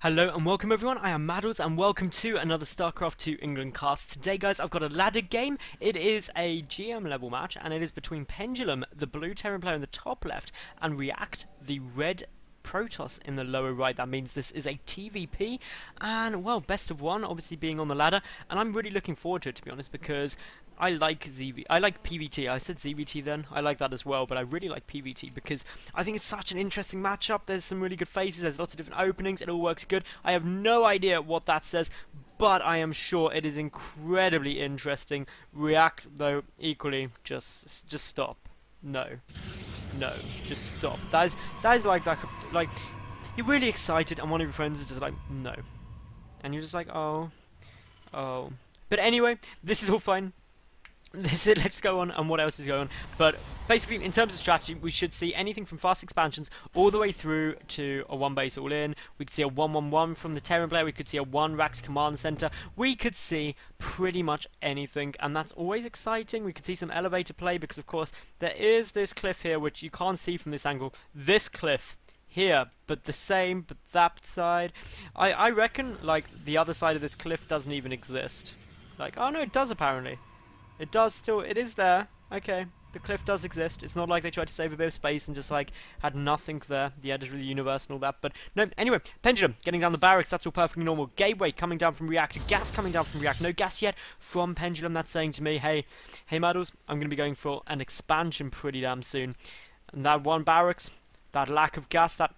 Hello and welcome everyone, I am Madals and welcome to another StarCraft 2 England cast. Today guys, I've got a ladder game. It is a GM level match and it is between Pendulum, the blue Terran player in the top left, and ReacT, the red Protoss in the lower right. That means this is a TvP, and well, best of one, obviously being on the ladder, and I'm really looking forward to it, to be honest, because I like PvT. I said ZVT then. I like that as well, but I really like PvT because I think it's such an interesting matchup. There's some really good phases. There's lots of different openings. It all works good. I have no idea what that says, but I am sure it is incredibly interesting. ReacT, though, equally, just stop. No, just stop. That is like you're really excited, and one of your friends is just like, no, and you're just like, oh. But anyway, this is all fine. Let's go on, and what else is going on. But basically, in terms of strategy, we should see anything from fast expansions all the way through to a one base all in. We could see a 1-1-1 from the Terran player. We could see a 1 ReacT command center. We could see pretty much anything, and that's always exciting. We could see some elevator play because, of course, there is this cliff here which you can't see from this angle. This cliff here, but the same, but that side. I reckon like the other side of this cliff doesn't even exist. Like, oh no, it does apparently. It does still, it is there. Okay, the cliff does exist. It's not like they tried to save a bit of space and just like had nothing there, the editor of the universe and all that. But no, anyway, Pendulum getting down the barracks, that's all perfectly normal. Gateway coming down from ReacT, gas coming down from ReacT. No gas yet from Pendulum. That's saying to me, hey Madals, I'm going to be going for an expansion pretty damn soon. And that one barracks, that lack of gas, that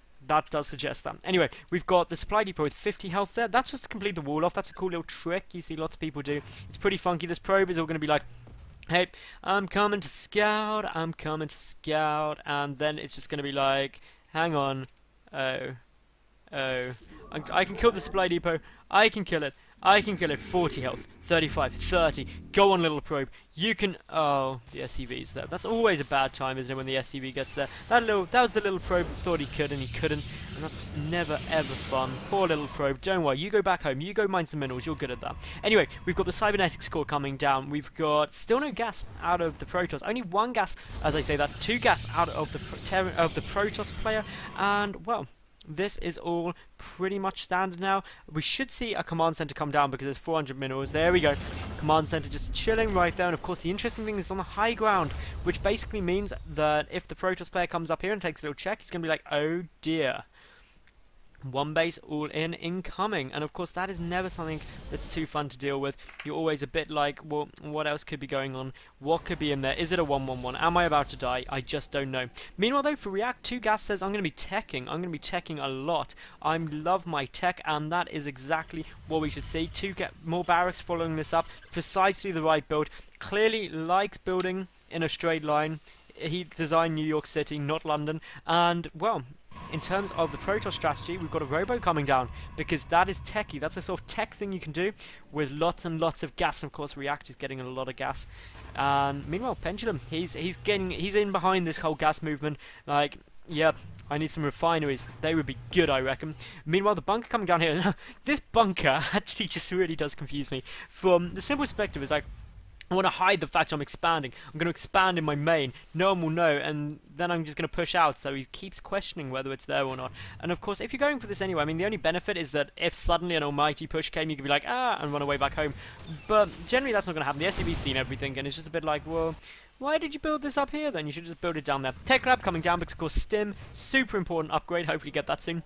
does suggest that. Anyway, we've got the supply depot with 50 health there. That's just to complete the wall off. That's a cool little trick you see lots of people do. It's pretty funky. This probe is all going to be like, hey, I'm coming to scout, and then it's just going to be like, hang on, I can kill the supply depot, I can kill it, 40 health, 35, 30, go on little probe, you can, oh, the SCV's there. That's always a bad time, isn't it, when the SCV gets there. That was the little probe that thought he could and he couldn't, and that's never ever fun. Poor little probe, don't worry, you go back home, you go mine some minerals, you're good at that. Anyway, we've got the cybernetics core coming down, we've got still no gas out of the Protoss, only one gas, as I say that, 2 gas out of the Protoss player, and, well, this is all pretty much standard now. We should see a command center come down because there's 400 minerals. There we go. Command center just chilling right there. And of course, the interesting thing is on the high ground, which basically means that if the Protoss player comes up here and takes a little check, he's going to be like, oh dear. One base all in incoming, and of course that is never something that's too fun to deal with. You're always a bit like, well, what else could be going on? What could be in there? Is it a 1-1-1? Am I about to die? I just don't know. Meanwhile though, for ReacT, 2 gas says I'm going to be teching. I'm going to be teching a lot. I love my tech, and that is exactly what we should see. 2 get more barracks following this up. Precisely the right build. Clearly likes building in a straight line. He designed New York City, not London, and well, in terms of the Protoss strategy, we've got a robo coming down because that is techie. That's a sort of tech thing you can do with lots and lots of gas. And of course, ReacT is getting a lot of gas. And meanwhile, Pendulum, he's in behind this whole gas movement. Like, yep, I need some refineries. They would be good, I reckon. Meanwhile, the bunker coming down here. This bunker actually just really does confuse me. From the simple perspective, is like, I want to hide the fact I'm expanding. I'm going to expand in my main. No one will know, and then I'm just going to push out, so he keeps questioning whether it's there or not. And of course, if you're going for this anyway, I mean, the only benefit is that if suddenly an almighty push came, you could be like, ah, and run away back home. But generally, that's not going to happen. The SCV's seen everything, and it's just a bit like, well, why did you build this up here then? You should just build it down there. Tech Lab coming down because, of course, Stim, super important upgrade. Hopefully get that soon.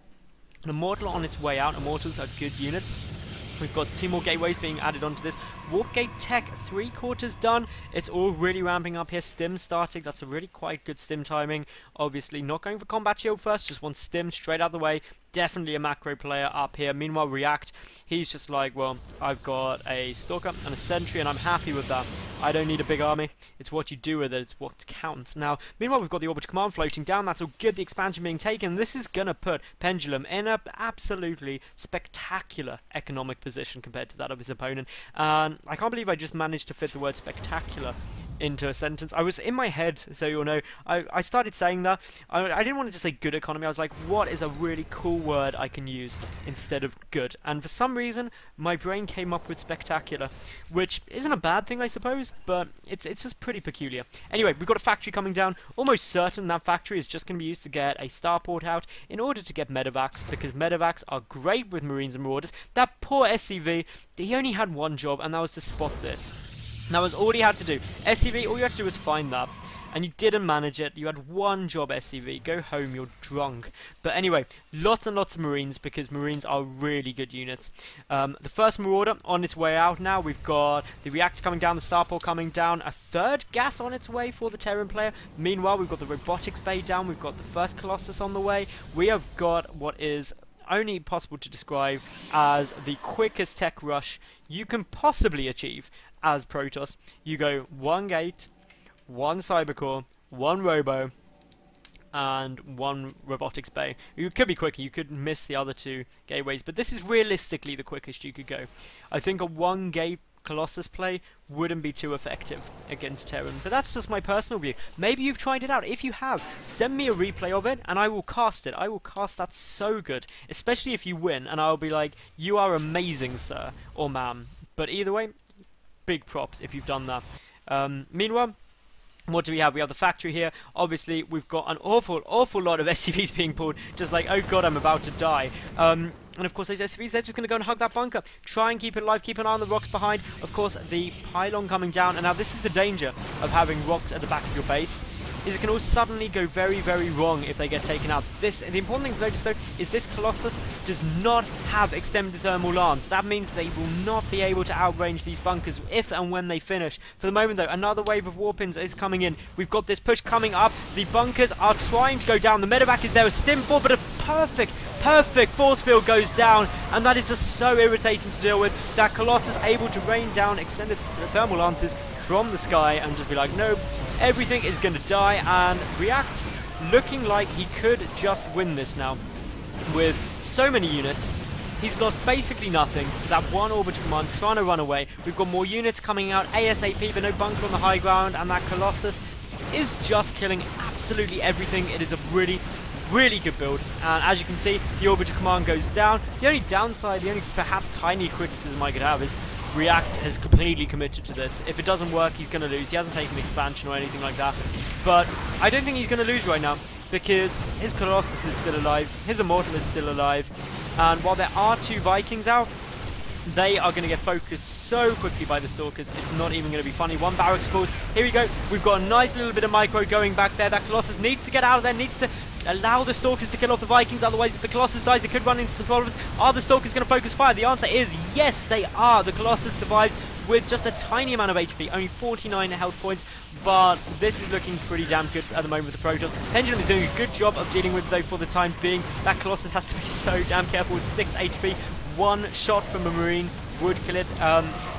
An Immortal on its way out. Immortals are good units. We've got 2 more gateways being added onto this. Warp gate tech, 3/4 done. It's all really ramping up here. Stim starting. That's a really quite good stim timing. Obviously, not going for combat shield first. Just want stim straight out the way. Definitely a macro player up here. Meanwhile, ReacT, he's just like, well, I've got a Stalker and a Sentry, and I'm happy with that. I don't need a big army. It's what you do with it. It's what counts. Now, meanwhile, we've got the Orbital Command floating down. That's all good. The expansion being taken. This is going to put Pendulum in a absolutely spectacular economic position compared to that of his opponent. And I can't believe I just managed to fit the word spectacular into a sentence. I was in my head, so you'll know, I started saying that. I didn't want to just say good economy. I was like, what is a really cool word I can use instead of good? And for some reason, my brain came up with spectacular, which isn't a bad thing, I suppose, but it's just pretty peculiar. Anyway, we've got a factory coming down. Almost certain that factory is just going to be used to get a starport out in order to get medevacs, because medevacs are great with Marines and Marauders. That poor SCV, he only had one job, and that was to spot this. That was all he had to do. SCV, all you had to do was find that. And you didn't manage it. You had one job, SCV. Go home, you're drunk. But anyway, lots and lots of Marines, because Marines are really good units. The first Marauder on its way out now. We've got the ReacT coming down, the starport coming down. A third gas on its way for the Terran player. Meanwhile, we've got the robotics bay down. We've got the first Colossus on the way. We have got what is only possible to describe as the quickest tech rush you can possibly achieve as Protoss. You go one gate, one cybercore, one robo, and one robotics bay. You could be quicker, you could miss the other two gateways, but this is realistically the quickest you could go. I think a one gate Colossus play wouldn't be too effective against Terran, but that's just my personal view. Maybe you've tried it out. If you have, send me a replay of it and I will cast it. I will cast that so good, especially if you win, and I'll be like, you are amazing, sir or ma'am. But either way, big props if you've done that. Meanwhile, what do we have? We have the factory here. Obviously, we've got an awful lot of SCVs being pulled. Just like, oh god, I'm about to die. And of course, those SCVs, they're just going to go and hug that bunker. Try and keep it alive, keep an eye on the rocks behind. Of course, the pylon coming down. And now this is the danger of having rocks at the back of your base, is it can all suddenly go very, very wrong if they get taken out. The important thing to notice, though, is this Colossus does not have extended thermal lance. That means they will not be able to outrange these bunkers if and when they finish. For the moment, though, another wave of warpins is coming in. We've got this push coming up. The bunkers are trying to go down. The medevac is there, a stim for, but a perfect force field goes down, and that is just so irritating to deal with. That Colossus able to rain down extended thermal lances from the sky and just be like, nope, everything is going to die. And ReacT looking like he could just win this now with so many units. He's lost basically nothing. That one orbital command trying to run away. We've got more units coming out ASAP, but no bunker on the high ground, and that Colossus is just killing absolutely everything. It is a really good build, and as you can see, the orbital command goes down. The only downside, the only perhaps tiny criticism I could have is ReacT has completely committed to this. If it doesn't work, he's going to lose. He hasn't taken the expansion or anything like that, but I don't think he's going to lose right now, because his Colossus is still alive, his Immortal is still alive, and while there are two Vikings out, they are going to get focused so quickly by the Stalkers, it's not even going to be funny. One barracks falls. Here we go. We've got a nice little bit of micro going back there. That Colossus needs to get out of there, needs to allow the Stalkers to kill off the Vikings, otherwise if the Colossus dies it could run into some problems. Are the Stalkers going to focus fire? The answer is yes, they are. The Colossus survives with just a tiny amount of HP, only 49 health points, but this is looking pretty damn good at the moment with the Protoss. Pendulum is doing a good job of dealing with it though for the time being. That Colossus has to be so damn careful with 6 HP. One shot from a Marine would kill it.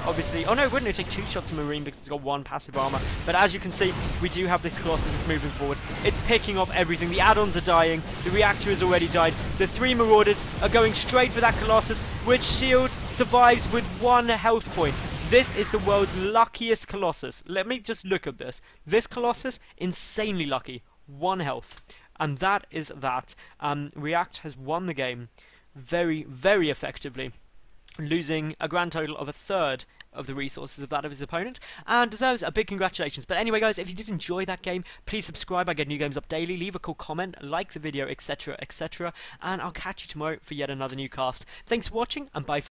Obviously, oh no, it wouldn't. It take 2 shots from a Marine because it's got 1 passive armor. But as you can see, we do have this Colossus that's moving forward. It's picking off everything. The add-ons are dying. The reactor has already died. The 3 Marauders are going straight for that Colossus, which shield survives with 1 health point. This is the world's luckiest Colossus. Let me just look at this. This Colossus, insanely lucky. 1 health. And that is that. ReacT has won the game very, very effectively, losing a grand total of 1/3 of the resources of that of his opponent, and deserves a big congratulations. But anyway guys, if you did enjoy that game, please subscribe. I get new games up daily. Leave a cool comment, like the video, etc, etc, and I'll catch you tomorrow for yet another new cast. Thanks for watching, and bye.